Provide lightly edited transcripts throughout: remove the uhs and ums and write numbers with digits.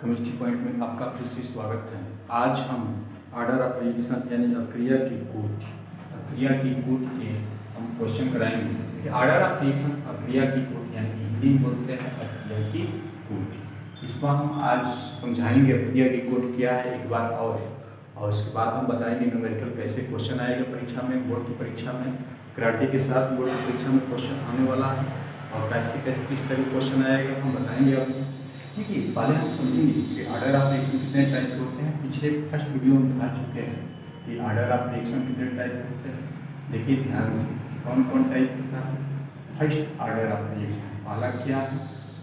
Community point में आपका फिर से स्वागत है। आज हम ऑर्डर ऑफ रिएक्शन यानी अक्रिया की कोट के हम क्वेश्चन कराएंगे। ऑर्डर ऑफ रिएक्शन अक्रिया की कोट यानी हिंदी में बोलते हैं अक्रिया की कोट। इसमें हम आज समझाएंगे अक्रिया की कोट क्या है एक बार और उसके बाद हम बताएंगे न्यूमेरिकल कैसे क्वेश्चन आएगा परीक्षा में, बोर्ड की परीक्षा में। क्रांति के साथ बोर्ड की परीक्षा में क्वेश्चन आने वाला है और कैसे कैसे किस तरह क्वेश्चन आएगा हम बताएंगे आपको। देखिए पहले हम समझेंगे कि ऑर्डर ऑफ रिएक्शन कितने टाइप के होते हैं। पिछले फर्स्ट वीडियो में बता चुके हैं कि ऑर्डर ऑफ रिएक्शन कितने टाइप के होते हैं। देखिए ध्यान से कौन कौन टाइप होता है। फर्स्ट ऑर्डर ऑफ रिएक्शन पहला क्या है,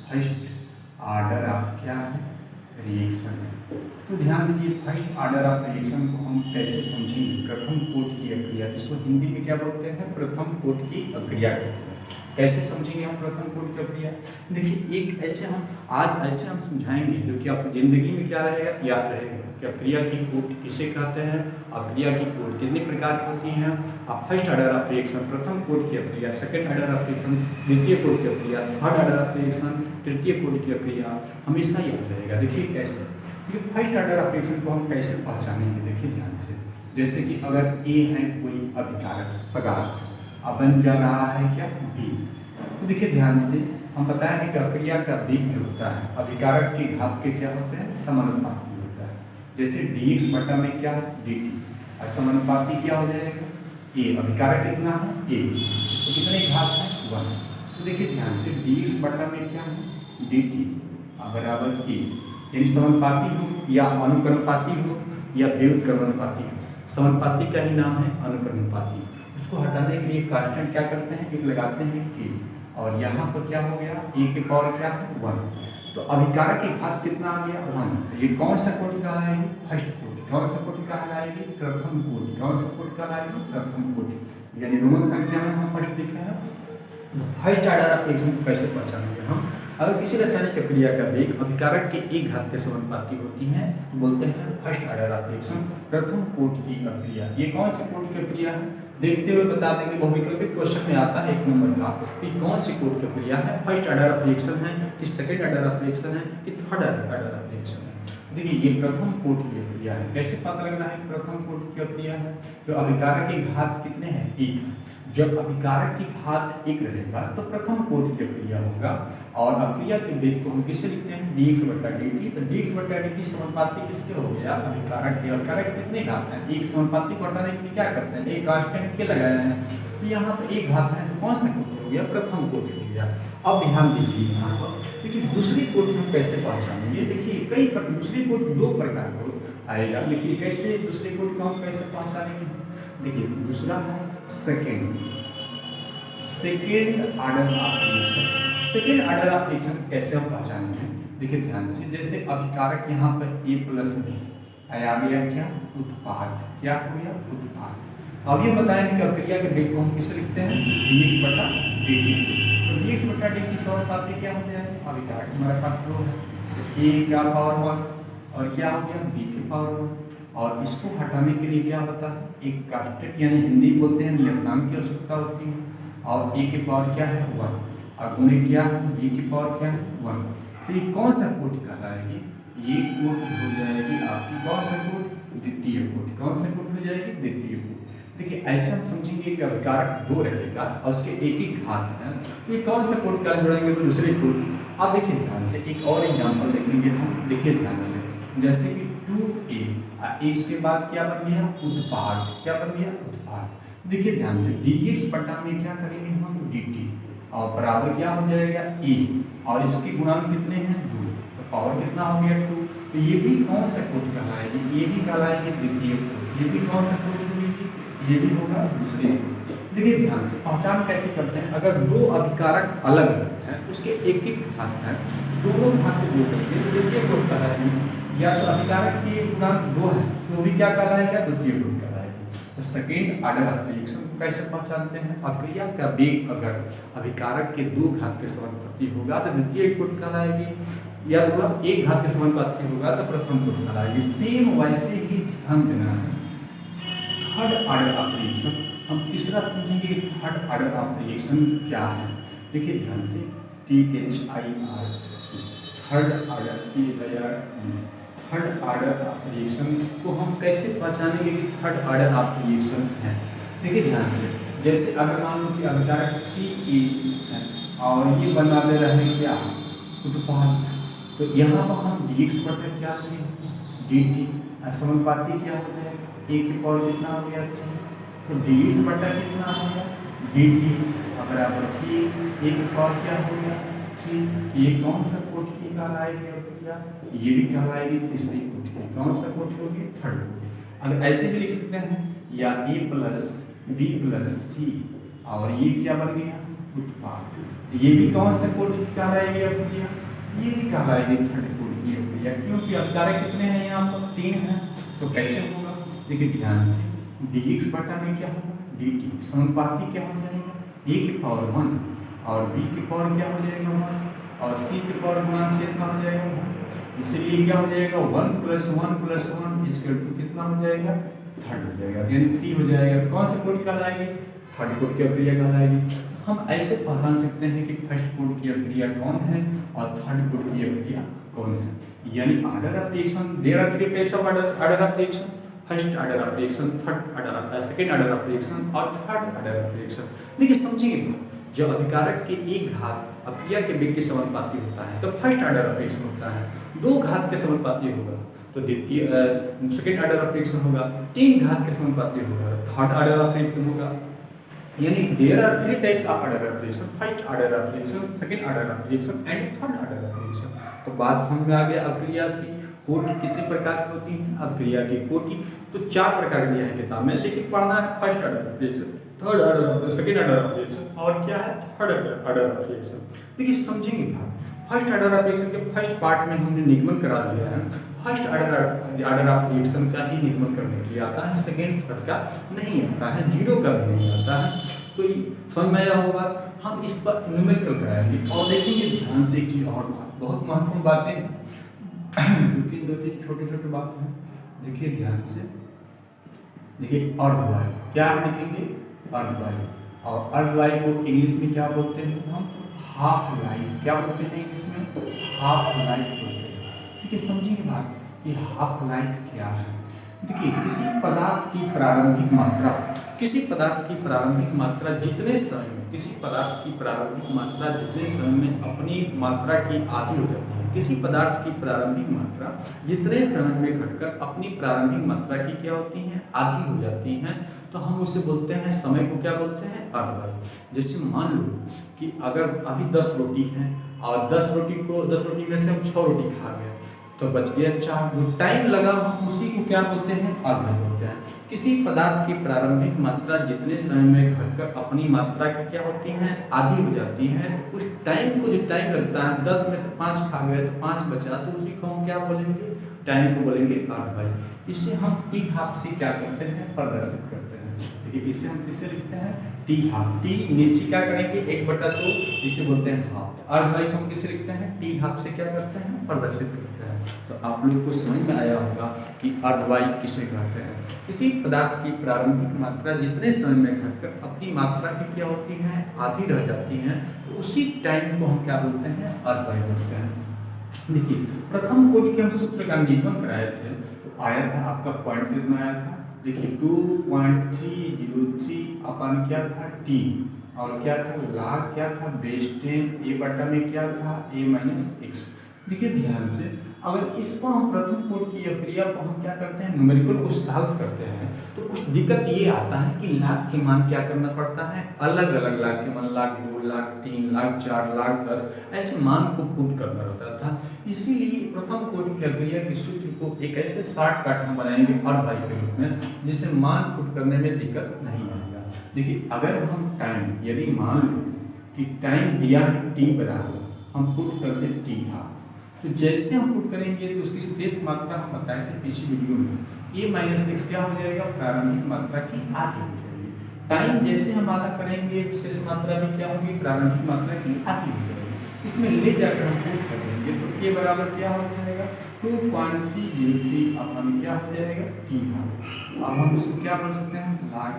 फर्स्ट ऑर्डर ऑफ क्या है रिएक्शन। तो ध्यान दीजिए फर्स्ट ऑर्डर ऑफ रिएक्शन को हम कैसे समझेंगे। प्रथम कोट की अक्रिया, इसको हिंदी में क्या बोलते हैं, प्रथम कोट की अक्रिया कहते हैं। कैसे समझेंगे हम प्रथम कोट की अक्रिया। देखिए एक ऐसे हम आज ऐसे हम समझाएंगे जो कि आपकी जिंदगी में क्या रहेगा, याद रहेगा कि अक्रिया की कोट किसे कहते हैं। अक्रिया की कोट कितने प्रकार की होती हैं। आप फर्स्ट ऑर्डर ऑफ रिएक्शन प्रथम कोट की अक्रिया, सेकंड ऑर्डर ऑफ रिएक्शन द्वितीय कोट की अक्रिया, थर्ड ऑर्डर ऑफ रिएक्शन तृतीय कोट की अक्रिया, हमेशा याद रहेगा। देखिए कैसे, देखिए फर्स्ट ऑर्डर ऑफ रिएक्शन को हम कैसे पहचानेंगे। देखिए ध्यान से, जैसे कि अगर ए है कोई अभिकारक पदार्थ, अब बन जा रहा है क्या बी। तो देखिए ध्यान से हम बताए हैं कि अक्रिया का वेग जो होता है अभिकारक के घात के क्या होते हैं, समानुपाती होता है। जैसे dx बटा में क्या है dt, और समानुपाती क्या हो जाएगा a। अभिकारक कितना है a, इसको कितने घात है 1। तो देखिए ध्यान से dx बटा में क्या है dt बराबर k, यानी समानुपाती हो या अनुक्रमपाती हो या व्युत्क्रमानुपाती हो। समानुपाती का ही नाम है अनुक्रमपाती। उसको हटाने के लिए कांस्टेंट क्या करते हैं, एक लगाते हैं k, और यहाँ पर क्या हो गया a के पावर क्या है 1। तो अभिकारक की घात कितना आ गया 1। तो ये कौन सा कोटि कहलाएगी, फर्स्ट कोटि। कौन सा कोटि कहलाएगी, प्रथम कोटि। कौन सा कोटि कहलाएगी, प्रथम कोटि। यानी रोमन संख्या में हम फर्स्ट लिखे हैं। फर्स्ट ऑर्डर ऑफ रिएक्शन को कैसे पहचानेंगे हम। अगर किसी रासायनिक प्रक्रिया का वेग अभिकारक के एक घात के समानुपाती होती है तो बोलते हैं फर्स्ट ऑर्डर ऑफ रिएक्शन प्रथम कोटि की अक्रिया। ये कौन सी कोटि की अक्रिया है, देखते हुए बता देंगे। बहुविकल्पिक क्वेश्चन में आता है 1 नंबर का कि कौन सी कोटि की अक्रिया है, फर्स्ट ऑर्डर ऑफ रिएक्शन है कि सेकंड ऑर्डर ऑफ रिएक्शन है कि थर्ड ऑर्डर ऑफ रिएक्शन है। देखिए ये प्रथम कोटि की अक्रिया है। कैसे पता लगना है प्रथम कोटि की अक्रिया है, तो अभिकारक के घात कितने हैं 1। जब अभिकारक की घात 1 रहेगा तो प्रथम कोटि की अक्रिया होगा। और अक्रिया के वेग को हम किससे लिखते हैं dx बटा dt। तो dx बटा dt समानुपाती किसके हो गया, अभिकारक के। अभिकारक कितने घात हैं 1, समानुपाती को हटाने के लिए क्या करते हैं, एक कांस्टेंट के लगाया है। तो यहाँ पर एक घात है तो कौन सा कोटि हो गया, प्रथम कोटि हो गया। अब ध्यान दीजिए यहाँ पर, देखिए दूसरी कोटि हम कैसे पहचानेंगे। देखिए कई दूसरी कोटि 2 प्रकार का आएगा, लेकिन कैसे दूसरी कोटि को हम कैसे पहचानेंगे। देखिए दूसरा है second order of reaction. Second order of reaction कैसे हम पहचानेंगे, देखिए ध्यान से। जैसे अभिकारक यहाँ पर a प्लस b आ गया क्या उत्पाद, क्या हो गया उत्पाद। अब ये बताएं कि अक्रिया के वेग को हम किससे लिखते हैं dx बटा dt से। तो dx बटा dt समानुपाती क्या हो जाएगा, अभिकारक हमारे पास 2 है, a का पावर 1 और क्या हो गया b के पावर 1। और इसको हटाने के लिए क्या होता है, एक कांस्टेंट यानी हिंदी बोलते हैं नियतांक की आवश्यकता होती है। और a के पावर क्या है 1 और गुणे क्या है b की पावर क्या है 1। तो ये कौन सा कोटि कहलाएगी, ये कोटि हो जाएगी आपकी कौन सा कोटि, द्वितीय कोटि। कौन सा कोटि हो जाएगी, द्वितीय कोटि। देखिए ऐसा हम समझेंगे कि अभिकारक 2 रहेगा और उसके एक ही घात है, तो ये कौन सा कोटि का जोड़ेंगे तो दूसरे कोटि। अब देखिए ध्यान से एक और एग्जाम्पल देखेंगे हम। देखिए ध्यान से, जैसे कि 2a इसके बाद क्या बन गया उत्पाद, क्या बन गया उत्पाद। देखिए ध्यान से dx बटा में क्या करेंगे हम dt और बराबर क्या हो जाएगा a, और इसके गुणांक कितने हैं 2, तो पावर कितना हो गया 2। तो ये भी कौन सा कोटि कहलाएगी, ये भी कहलाएगी द्वितीय कोटि। ये भी कौन सा कोटि होगी, ये भी होगा दूसरे कोटि। देखिए ध्यान से पहचान कैसे करते हैं। अगर 2 अभिकारक अलग हैं उसके एक एक घात है, दोनों घात को जोड़ करके तो द्वितीय कोटि कहलाएगी। या तो अभिकारक के गुणांक 2 है तो भी क्या कहलाएगा, द्वितीय कोटि कहलाएगी। तो सेकेंड ऑर्डर ऑफ रिएक्शन को कैसे पहचानते हैं, अक्रिया का वेग अगर अभिकारक के 2 घात के समानुपाती होगा तो द्वितीय कोटि कहलाएगी, या एक घात के समानुपाती होगा तो प्रथम कोटि कहलाएगी। सेम वैसे ही ध्यान देना है थर्ड ऑर्डर ऑफ रिएक्शन। हम तीसरा समझेंगे कि थर्ड ऑर्डर ऑफ रिएक्शन क्या है। देखिए ध्यान से THIR थर्ड आर्डर की थर्ड आर्डर ऑफ रिएक्शन को हम कैसे पहचानेंगे कि थर्ड आर्डर ऑफ रिएक्शन है। देखिए ध्यान से, जैसे अगर मान लो कि अभिकारक 3A है और ये बना दे रहे हैं क्या उत्पाद, तो यहाँ पर हम dx बटा क्या लेंगे dt, समानुपाती क्या हो जाएगा a की पावर कितना हो गया, तो dx बटा कितना हो गया dt बराबर a की पावर क्या हो गया 3। ये कौन सा कोटि की कहलाएगी अभिक्रिया, ये भी कहलाएगी तीसरी कोटि की। कौन सा कोटि होगी, थर्ड कोटि। अगर ऐसे भी लिख सकते हैं या a plus b plus c और ये क्या बन गया उत्पाद, ये भी कौन से कोटि की कहलाएगी अभिक्रिया, ये भी कहलाएगी थर्ड कोटि की अभिक्रिया, क्योंकि अभिकारक कितने हैं यहाँ पर 3 हैं। तो कैसे होगा, देखिए ध्यान से, dx बटा में क्या होगा dt, समानुपाती क्या हो जाएगा a की पावर 1 और b की पावर क्या हो जाएगा 1 और c की पावर गुणांक कितना हो जाएगा 1, इसलिए क्या हो जाएगा 1 + 1 + 1 = कितना हो जाएगा थर्ड हो जाएगा, यानी 3 हो जाएगा। तो कौन सा कोटि कहलाएगी, थर्ड कोटि की अभिक्रिया कहलाएगी। हम ऐसे पहचान सकते हैं कि फर्स्ट कोटि की अभिक्रिया कौन है और थर्ड कोटि की अभिक्रिया कौन है। यानी order of reaction, there are 3 types of order of reaction, first order of reaction, third order, second order of reaction और थर्ड ऑर्डर ऑफ रिएक्शन। देखिए समझेंगे बात, जब अभिकारक के एक घात अभिक्रिया के वेग के समानुपाती होता है तो फर्स्ट ऑर्डर ऑफ रिएक्शन होता है, 2 घात के समानुपाती होगा तो द्वितीय सेकंड ऑर्डर ऑफ रिएक्शन होगा, 3 घात के समानुपाती होगा थर्ड ऑर्डर ऑफ रिएक्शन होगा। यानी there are 3 types of order of reaction, first order of reaction, second order of reaction and third order of reaction. तो बात समझ में आ गया अभिक्रिया की कोटि कितने प्रकार की होती है। अभिक्रिया की कोटि तो 4 प्रकार दिया है किताब में, लेकिन पढ़ना है first order of reaction, third order of, second order of reaction और क्या है थर्ड ऑर्डर ऑफ रिएक्शन। देखिए समझेंगे बात, फर्स्ट ऑर्डर ऑफ रिएक्शन के फर्स्ट पार्ट में हमने निगमन करा दिया है, फर्स्ट ऑर्डर ऑफ रिएक्शन का ही निगमन करने के लिए आता है, सेकंड थर्ड का नहीं आता है, जीरो का भी नहीं आता है। तो समझ में आया होगा, हम इस पर न्यूमेरिकल कराएंगे और देखेंगे ध्यान से एक चीज और बात, बहुत महत्वपूर्ण बातें हैं क्योंकि 2-3 छोटे-छोटे बातें हैं। देखिए ध्यान से, देखिए अर्धवायु क्या लिखेंगे अर्धवायु, और अर्धवायु को इंग्लिश में क्या बोलते हैं हम, हाफ लाइफ। क्या बोलते हैं इंग्लिश में, हाफ लाइफ बोलते हैं। ठीक है, समझिए बात कि हाफ लाइफ क्या है। देखिए किसी पदार्थ की प्रारंभिक मात्रा, किसी पदार्थ की प्रारंभिक मात्रा जितने समय में, किसी पदार्थ की प्रारंभिक मात्रा जितने समय में अपनी मात्रा की आधी हो जाती है, किसी पदार्थ की प्रारंभिक मात्रा जितने समय में घटकर अपनी प्रारंभिक मात्रा की क्या होती हैं आधी हो जाती हैं, तो हम उसे बोलते हैं, समय को क्या बोलते हैं अर्धवायु। जैसे मान लो कि अगर अभी 10 रोटी हैं और 10 रोटी में से हम 6 रोटी खा गए तो बच गया 4, जो टाइम लगा हम उसी को क्या बोलते हैं अर्धवायु बोलते हैं। किसी पदार्थ की प्रारंभिक मात्रा जितने समय में घटकर अपनी मात्रा की क्या होती हैं आधी हो जाती है, तो उस टाइम को जो टाइम लगता है 10 में से 5 खा गए तो 5 बचा, तो उसी को हम क्या बोलेंगे टाइम को बोलेंगे अर्धवायु। इसे हम टी हाफ से क्या करते हैं प्रदर्शित करते हैं। देखिए इसे हम किससे लिखते हैं टी हाफ, टी नीचे क्या करेंगे 1/2, इसे बोलते हैं हाफ। अर्धवायु को हम किससे लिखते हैं टी हाफ से क्या करते हैं प्रदर्शित करते हैं। तो आप लोग को समझ में आया होगा कि अर्धवायु किसे कहते हैं। किसी पदार्थ की प्रारंभिक मात्रा जितने समय में घटकर अपनी मात्रा की क्या होती है आधी रह जाती है, तो उसी टाइम को हम क्या बोलते हैं अर्धवायु बोलते हैं। देखिए प्रथम कोटि के हम सूत्र का निगमन कराए थे तो आया था आपका पॉइंट कितना आया था, देखिए 2.303 अपन क्या था टी और क्या था लाग क्या था बेस 10 ए बटा में क्या था a-x। देखिए ध्यान से, अगर इस पर हम प्रथम कोटि की अभिक्रिया को हम क्या करते हैं न्यूमेरिकल को सॉल्व करते हैं तो कुछ दिक्कत ये आता है कि लाख के मान क्या करना पड़ता है, अलग अलग लाख के मान, लाख 2, लाख 3, लाख 4, लाख 10 ऐसे मान को पुट करना रहता था। इसीलिए प्रथम कोटि की अभिक्रिया के सूत्र को एक ऐसे शॉर्टकट हम बनाएंगे अर्धवायु के रूप में जिससे मान पुट करने में दिक्कत नहीं आएगा। देखिए अगर हम टाइम, यदि मान लो कि टाइम दिया है टी बराबर, हम पुट कर दें टी हाफ, तो जैसे हम पुट करेंगे तो उसकी शेष मात्रा हम बताए थे पिछली वीडियो में, a-x क्या हो जाएगा प्रारंभिक मात्रा की आधी हो जाएगी। टाइम जैसे हम आधा करेंगे शेष मात्रा भी क्या होगी प्रारंभिक मात्रा की आधी हो जाएगी। इसमें ले जाकर हम पुट कर देंगे तो के बराबर क्या हो जाएगा 2.303 अपन क्या हो जाएगा टी हाफ। अब हम इसको क्या बोल सकते हैं लाग,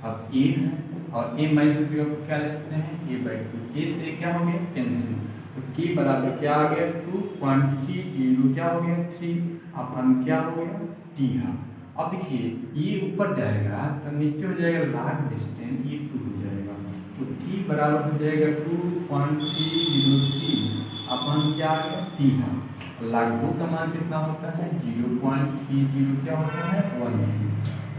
अब a है और a-x को क्या ले सकते हैं a/2, a से क्या हो गया कैंसिल, तो के बराबर क्या आ गया 2.30 क्या हो गया 3 अपन क्या हो गया टी हाफ। अब देखिए ये ऊपर जाएगा तो नीचे हो जाएगा लॉग डिस्टेंस, ये 2 हो जाएगा, तो टी बराबर हो जाएगा 2.303 अपन क्या आ गया टी हाफ। लॉग 2 का मान कितना होता है 0.30 क्या होता है 1।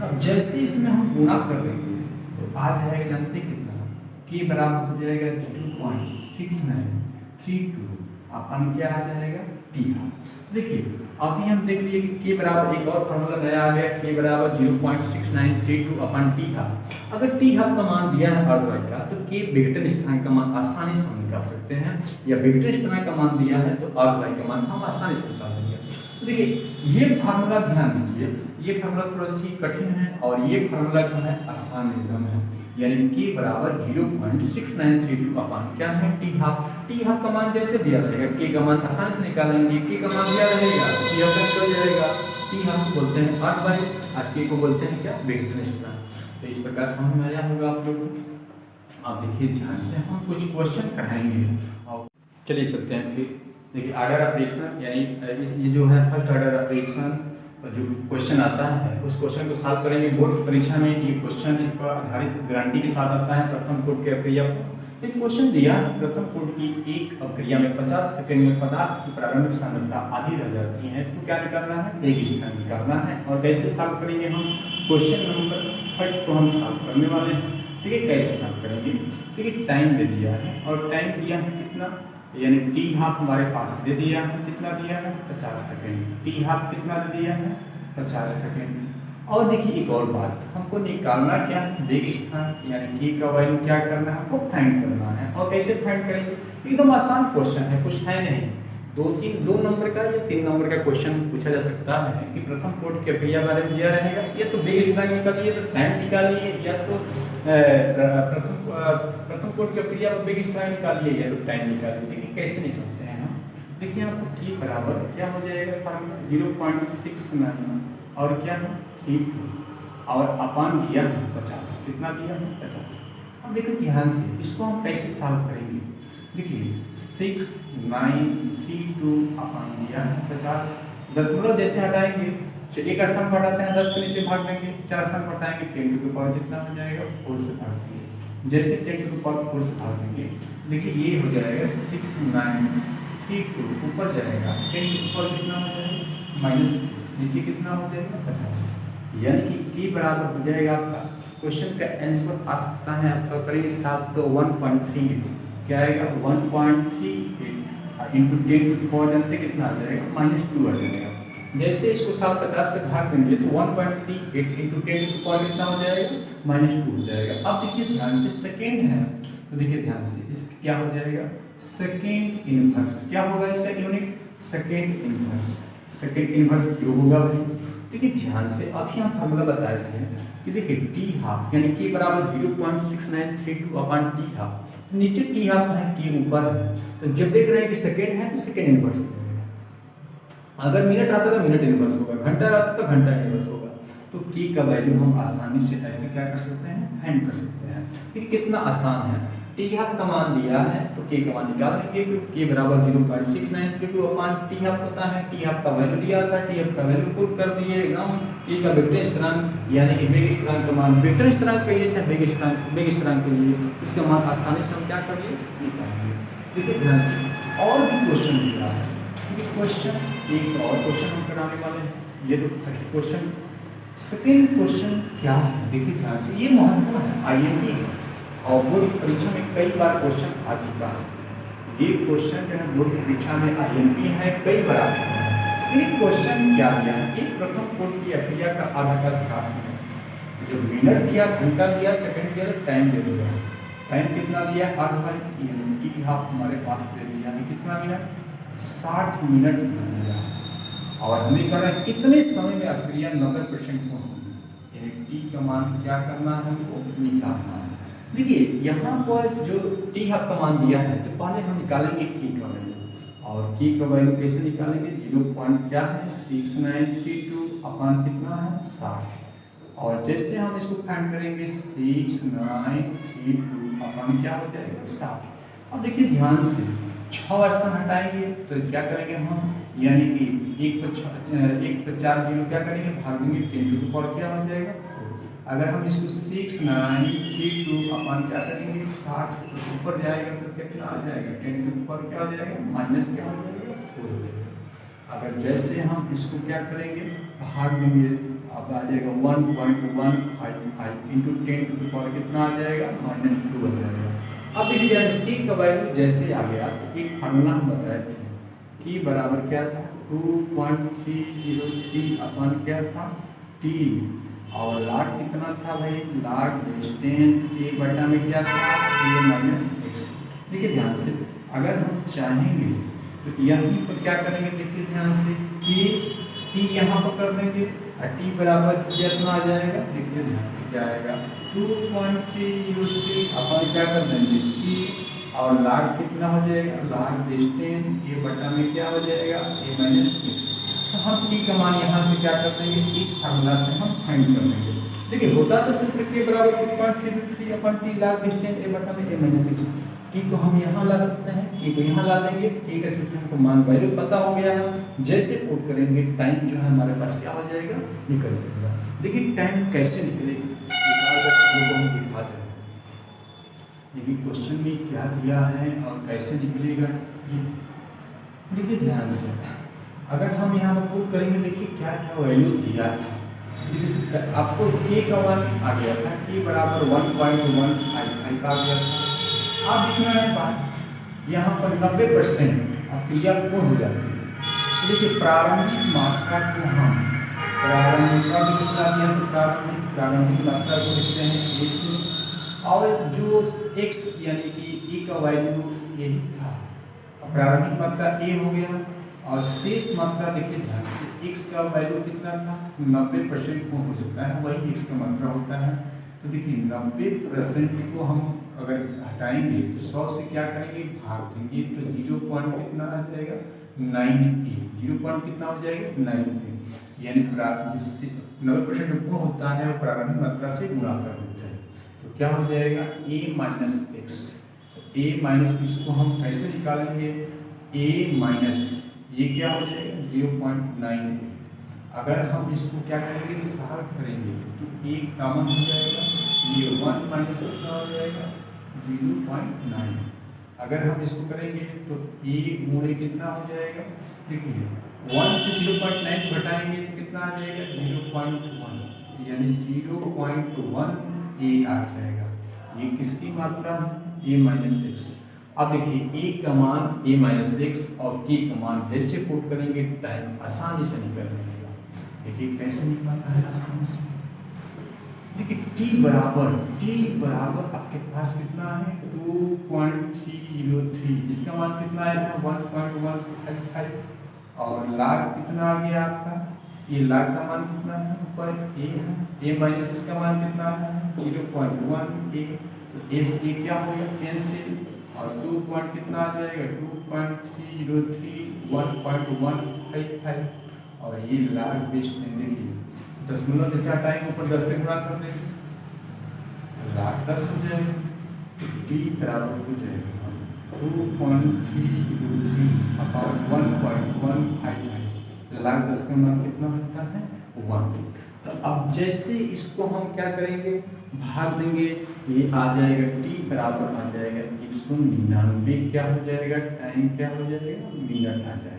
अब जैसे इसमें हम गुणा कर देंगे तो आ जाएगा जानते कितना के बराबर हो जाएगा 0.6932 अपन क्या आ जाएगा टी हाफ। देखिए अभी हम देख लिए कि के बराबर एक और फॉर्मूला नया आ गया, के बराबर 0.6932 अपन टी हाफ। अगर टी हाफ का मान दिया है अर्धवाई का तो के विघटन स्थिरांक का मान आसानी से हम निकाल सकते हैं, या विघटन स्थिरांक का मान दिया है तो अर्धवाई का मान हम आसानी से निकाल देंगे। तो देखिए ये फार्मूला ध्यान दीजिए, ये फार्मूला थोड़ा सी कठिन है और ये फार्मूला जो है आसान एकदम है, यानी के बराबर 0.6932 अपन क्या है टी हाफ। टी हाफ का मान जैसे दिया रहेगा के का मान आसानी से निकालेंगे, के का मान दिया रहेगा टी हाफ निकल जाएगा। टी हाफ को बोलते हैं अर्धवाई और के को बोलते हैं क्या विघटन स्थिरांक। तो इस प्रकार समझ में आया होगा आप लोगों को। अब देखिए ध्यान से हम कुछ क्वेश्चन कराएंगे और चलिए चलते हैं फिर। देखिए ऑर्डर ऑफ रिएक्शन यानी ये जो है फर्स्ट ऑर्डर ऑफ रिएक्शन पर जो क्वेश्चन आता है उस क्वेश्चन को सॉल्व करेंगे। बोर्ड परीक्षा में ये क्वेश्चन इस पर आधारित गारंटी के साथ आता है। प्रथम कोट की अभिक्रिया एक क्वेश्चन दिया है, प्रथम कोट की एक अभिक्रिया में 50 सेकंड में पदार्थ की प्रारंभिक सांद्रता आधी रह जाती है, तो क्या निकालना है वेग स्थिरांक निकालना है। और कैसे सॉल्व करेंगे हम, क्वेश्चन नंबर फर्स्ट को हम सॉल्व करने वाले हैं। ठीक है, कैसे सॉल्व करेंगे, ठीक है टाइम दे दिया है और टाइम दिया है कितना, यानी टी हाफ हमारे पास दे दिया है, कितना दिया है 50 सेकेंड, टी हाफ कितना दे दिया है 50 सेकेंड। और देखिए एक और बात, हमको निकालना क्या है वेग स्थिरांक, यानी के का वैल्यू क्या करना है हमको फाइंड करना है। और कैसे फाइंड करेंगे, एकदम आसान क्वेश्चन है, कुछ है नहीं, दो नंबर का या 3 नंबर का क्वेश्चन पूछा जा सकता है कि प्रथम कोट की अभिक्रिया बारे में दिया रहेगा, या तो वेग स्थिरांक निकालिए तो टाइम निकालिए, या तो प्रथम कोट की अभिक्रिया में वेग स्थिरांक निकालिए या तो टाइम निकालिए। देखिए कैसे निकालते हैं हम, देखिए आपको के बराबर क्या हो जाएगा 0.69 और क्या है 32 और अपान दिया है 50, कितना दिया है 50। अब देखिए ध्यान से इसको हम कैसे सॉल्व करेंगे, देखिए 6932 अपान दिया है 50, दशमलव जैसे हटाएंगे एक स्थान पर हटाते हैं 10 से नीचे भाग देंगे, 4 स्थान पर हटाएंगे 10 टू द पावर कितना हो जाएगा 4 से भाग देंगे, जैसे 10 टू द पावर 4 से भाग देंगे देखिए ये हो जाएगा 6932 ऊपर जाएगा 10 टू द पावर कितना हो जाएगा माइनस, नीचे कितना हो जाएगा 50, यानी कि के बराबर हो जाएगा आपका क्वेश्चन का आंसर आ सकता है आपका करेंगे 7 तो 1.38 क्या आएगा 1.38 इंटू 10 टू द पावर जानते कितना आ जाएगा -2 आ जाएगा। जैसे इसको 750 से भाग देंगे तो 1.38 इंटू 10 टू द पावर कितना हो जाएगा -2 हो जाएगा। अब देखिए ध्यान से सेकेंड है तो देखिए ध्यान से इसका क्या हो जाएगा सेकेंड इनवर्स, क्या होगा इसका unit second inverse, second inverse क्यों होगा भाई, देखिए ध्यान से अभी हम फार्मूला बताए थे कि देखिए टी हाफ यानी के बराबर 0.6932 अपान टी हाफ, तो नीचे टी हाफ है के ऊपर है, तो जब देख रहे हैं कि सेकेंड है तो सेकेंड इनवर्स हो जाएगा, अगर मिनट रहता तो मिनट इनवर्स होगा, घंटा रहता तो घंटा इनवर्स होगा। तो के का वैल्यू हम आसानी से ऐसे क्या कर सकते हैं फाइंड कर सकते हैं, कि कितना आसान है। टी हाफ का मान दिया है तो के का मान निकाल लेंगे, के बराबर 0.6932 अपान टी हाफ होता है, टी हाफ का वैल्यू दिया था, टी हाफ का वैल्यू पुट कर दिए एकदम, के का वेक्टर स्थिरांक यानी कि वेग स्थिरांक का मान वेक्टर स्थिरांक कहिए चाहे वेग स्थिरांक कहिए, उसका मान आसानी से हम क्या कर लिए निकाल लिए। देखिए ध्यान से और भी क्वेश्चन दिया है, क्योंकि क्वेश्चन एक और क्वेश्चन हम कराने वाले हैं, ये तो फर्स्ट क्वेश्चन। सेकेंड क्वेश्चन क्या है देखिए ध्यान से, ये महत्वपूर्ण है, आईएमपी है और बोर्ड की परीक्षा में कई बार क्वेश्चन आ चुका है, ये क्वेश्चन जो है बोर्ड की परीक्षा में आईएमपी है कई बार आ चुका है। ये क्वेश्चन क्या दिया है, एक प्रथम कोट की अभिक्रिया का आधा का 60 मिनट, जो मिनट दिया घंटा दिया सेकंड दिया टाइम दे दिया, टाइम कितना दिया आधा टी हाफ हमारे पास दे दिया है कितना मिनट 60 मिनट दिया, और हमें कह रहा है कितने समय में अभिक्रिया 90% में होगी, यानी टी का मान क्या करना है हमको निकालना है। देखिए यहाँ पर जो टी हाफ का मान दिया है तो पहले हम निकालेंगे के का वैल्यू, और के का वैल्यू कैसे निकालेंगे 0.6932 अपान कितना है 60, और जैसे हम इसको फाइंड करेंगे 6932 अपान क्या हो जाएगा 60। अब देखिए ध्यान से 6 स्थान हटाएंगे तो क्या करेंगे हम, यानी कि 1 पर 4 जीरो क्या करेंगे, भाग देंगे, 10 टू द पावर क्या हो जाएगा 4। अगर हम इसको 6 9 3 2 अपन क्या करेंगे 60 ऊपर जाएगा तो कितना आ जाएगा, 10 टू द पावर क्या हो जाएगा माइनस क्या हो जाएगा 4 हो जाएगा। अगर जैसे हम इसको क्या करेंगे भाग देंगे, अब आ जाएगा 1.15 इंटू 10 टू द पावर कितना आ जाएगा -2 हो जाएगा। अब देखिए टी का वैल्यू जैसे आ गया तो एक फार्मूला हम बताए थे, टी बराबर क्या था 2.303 अपन क्या था टी, और लाग कितना था भाई, लाग डिस्टेंस ए बटा में क्या था ए माइनस एक्स। देखिए ध्यान से, अगर हम चाहेंगे तो यहीं पर क्या करेंगे, देखिए ध्यान से कि टी यहाँ पर कर देंगे और टी बराबर कितना आ जाएगा, देखिए ध्यान से क्या आएगा 2.303 अपन क्या कर देंगे टी, और लाग कितना हो जाएगा, लाग डिस्टेंस ए बटा में क्या हो जाएगा ए माइनस एक्स। तो हम टी का मान यहाँ से क्या कर देंगे, इस फार्मूला से हम फाइंड कर लेंगे। देखिए होता तो सूत्र के बराबर 2.303 अपन टी लाग डिस्टेंस ए बटा में ए माइनस एक्स। टी को हम यहाँ ला सकते हैं, टी को यहाँ ला देंगे, टी का चूंकि हमको मान वैल्यू पता हो गया है, जैसे पुट करेंगे टाइम जो है हमारे पास क्या हो जाएगा, निकल जाएगा। देखिए टाइम कैसे निकलेगी देखिए क्वेश्चन में क्या दिया है और कैसे निकलेगा, देखिए ध्यान से अगर हम यहाँ पर पुट करेंगे, देखिए क्या क्या वैल्यू दिया था, आपको के का मान आ गया था, के बराबर 1.155 आ गया था। अब देखना है बात यहाँ पर 90% अब क्रिया पूर्ण हो जाती है। तो देखिए प्रारंभिक मात्रा को हम प्रारंभिक मात्रा को लिखते हैं ए से, और जो x यानी कि e का वैल्यू यही था, प्रारंभिक मात्रा a हो गया, और शेष मात्रा देखिए ध्यान से x का वैल्यू कितना था 90% पूर्ण हो जाता है, वही x का मात्रा होता है। तो देखिए 90% को हम अगर हटाएंगे तो 100 से क्या करेंगे भाग देंगे, तो 0 पॉइंट कितना आ जाएगा 9a, 0 पॉइंट कितना हो जाएगा 9a, यानी 90% पूर्ण होता है और प्रारंभिक मात्रा से गुणा कर देते हैं, तो क्या हो जाएगा a minus x. a minus x को हम कैसे निकालेंगे, a माइनस ये क्या हो जाएगा 0.9a। अगर हम इसको क्या करेंगे सॉल्व करेंगे तो a कॉमन हो जाएगा, ये 1 माइनस कितना हो जाएगा 0.9। अगर हम इसको करेंगे तो a गुणे कितना हो जाएगा, देखिए 1 से 0.9 घटाएंगे तो कितना आ जाएगा 0.1, यानी 0.1 a आ जाएगा। ये किसकी मात्रा है a माइनस एक्स। अब देखिए a का मान a माइनस एक्स और t का मान जैसे पुट करेंगे टाइम आसानी से निकल जाएगा। देखिए कैसे निकलता है आसानी से, देखिए t बराबर आपके पास कितना है 2.303, इसका मान कितना आया है 1.155, और लाग कितना आ गया आपका, ये लाग का मान कितना है ऊपर a है, a माइनस इसका मान कितना है 0.1a, तो a से a क्या हो गया कैंसिल, और 2 पॉइंट कितना आ जाएगा 2.303 1.155, और ये लाग बेस्ट में देखिए दशमलव जैसे हटाएंगे ऊपर 10 से गुणा कर देंगे, लाग 10 हो जाएगा, टी बराबर हो जाएगा 2.303 अपॉन 1.155, लाग 10 का मान कितना होता है 1। तो अब जैसे इसको हम क्या करेंगे भाग देंगे, ये आ जाएगा टी बराबर आ जाएगा 199, क्या हो जाएगा टाइम क्या हो जाएगा मिनट आ जाएगा।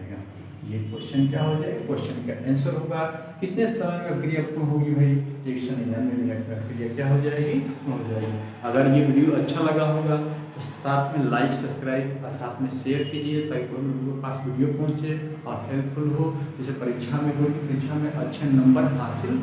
ये क्वेश्चन क्या हो जाएगा, क्वेश्चन का आंसर होगा कितने समय में क्रिया पूर्ण होगी भाई 199 मिनट में क्रिया क्या हो जाएगी हो जाएगी। अगर ये वीडियो अच्छा लगा होगा तो साथ में लाइक सब्सक्राइब और साथ में शेयर कीजिए ताकि लोगों के पास वीडियो पहुंचे और हेल्पफुल हो, जैसे परीक्षा में हो परीक्षा में अच्छे नंबर हासिल